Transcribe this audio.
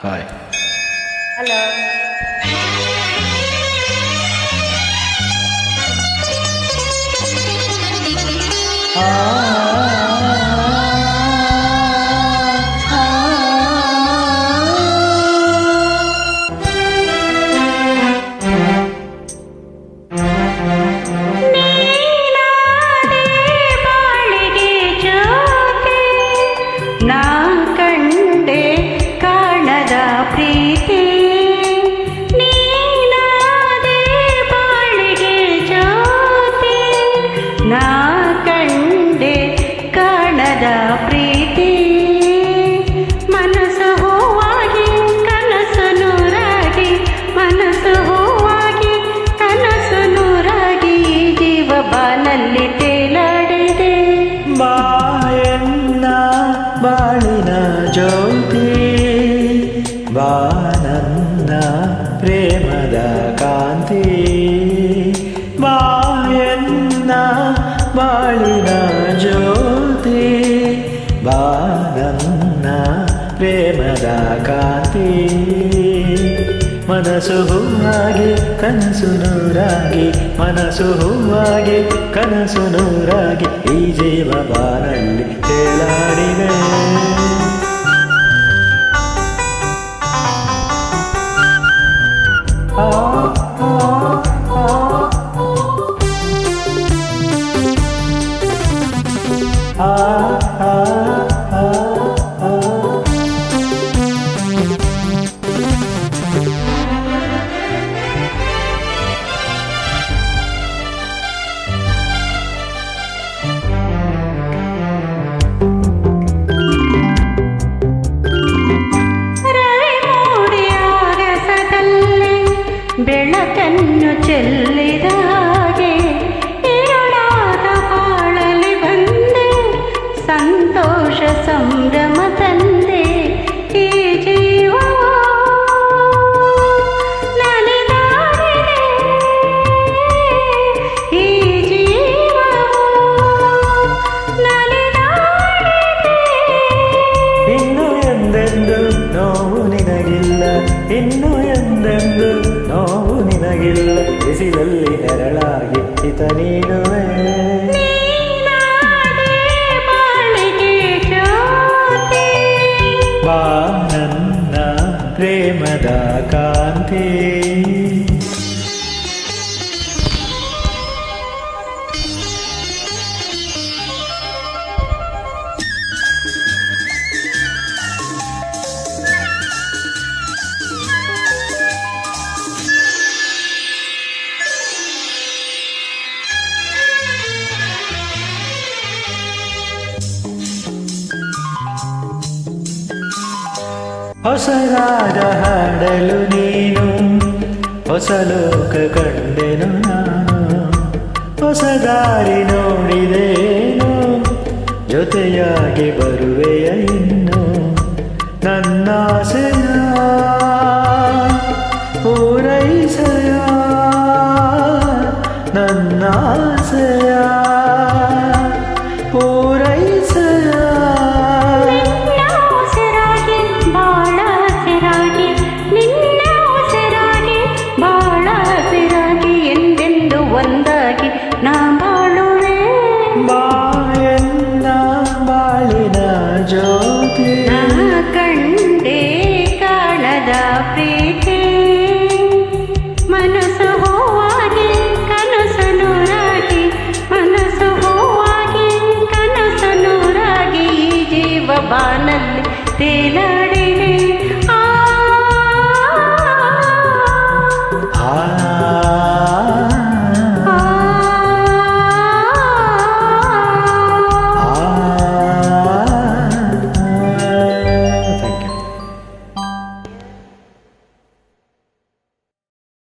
Hi. Hello. ನಾ ಕಂಡೆ ಕಾಣದ ಪ್ರೀತಿ, ನೀನಾದೆ ಬಾಳಿಗೆ ಜ್ಯೋತಿ. ನಾ ಕಂಡೆ ಕಾಣದ ಪ್ರೀತಿ, ಮನಸ್ಸು ಹೂವಾಗಿ ಕನಸು ನೂರಾಗಿ, ಮನಸ್ಸು ಹೂವಾಗಿ ಕನಸು ನೂರಾಗಿ, ಜೀವ ಬಾನಲ್ಲಿ ತೇಲಾಡಿದೆ. ಬಾಯನ್ನ ಬಾಳಿನ ಜ್ಯೋತಿ, ಬಾನನ್ನ ಪ್ರೇಮದ ಕಾಂತಿ. ಬಾಯನ್ನ ಬಾಳಿನ ಜ್ಯೋತಿ, ಬಾನನ್ನ ಪ್ರೇಮದ ಕಾಂತಿ. ಮನಸ್ಸು ಹೂವಾಗಿ ಕನಸು ನೂರಾಗಿ, ಮನಸ್ಸು ಹೂವಾಗಿ ಕನಸು ನೂರಾಗಿ, ಈ ಜೀವ ಬಾನಲ್ಲಿ ತೇಲಾಡಿದೆ. ಬೆಳಕನ್ನು ಚೆಲ್ಲಿದ ಹಾಗೆ ഇരുಳಾದ ಬಾಳಲಿ ಬಂದೆ, ಸಂತೋಷ ಸಂಭ್ರಮ ತಂದೆ. ಈ ಜೀವ ನಲಿದಾಡಿದೆ, ಈ ಜೀವ ನಲಿದಾಡಿದೆ. ಇನ್ನು ಎಂದೆಂದು ನೋವು ನಿನಗಿಲ್ಲ, ಇನ್ನು ಎಂದೆಂದು ನೋವು ನಿನಗಿಲ್ಲ, ಬಿಸಿಲಲ್ಲಿ ನೆರಳಾಗಿ ಹಿತ ನೀಡುವೆ. ಬಾಳಿಗೆ ಜ್ಯೋತಿ, ಬಾ ನನ್ನ ಪ್ರೇಮದ ಕಾಂತಿ. ಹೊಸದಾದ ಹಾಡಲು ನೀನು, ಹೊಸ ಲೋಕ ಕಂಡೆನು ನಾನು, ಹೊಸ ದಾರಿ ನೋಡಿದೇನು, ಜೊತೆಯಾಗಿ ಬರುವೆಯ ಇನ್ನು. ನನ್ನಾಸೆಯ ಪೂರೈಸೆಯ, ನನ್ನಾಸೆಯ ಪೂರೈಸೆಯ. ಒಂದಾಗಿ ನಾ ಬಾಳುವೆ. ಬಾಯನ್ನ ಬಾಳಿನ ಜ್ಯೋತಿ, ನಾ ಕಂಡೆ ಕಾಣದ ಪ್ರೀತಿ.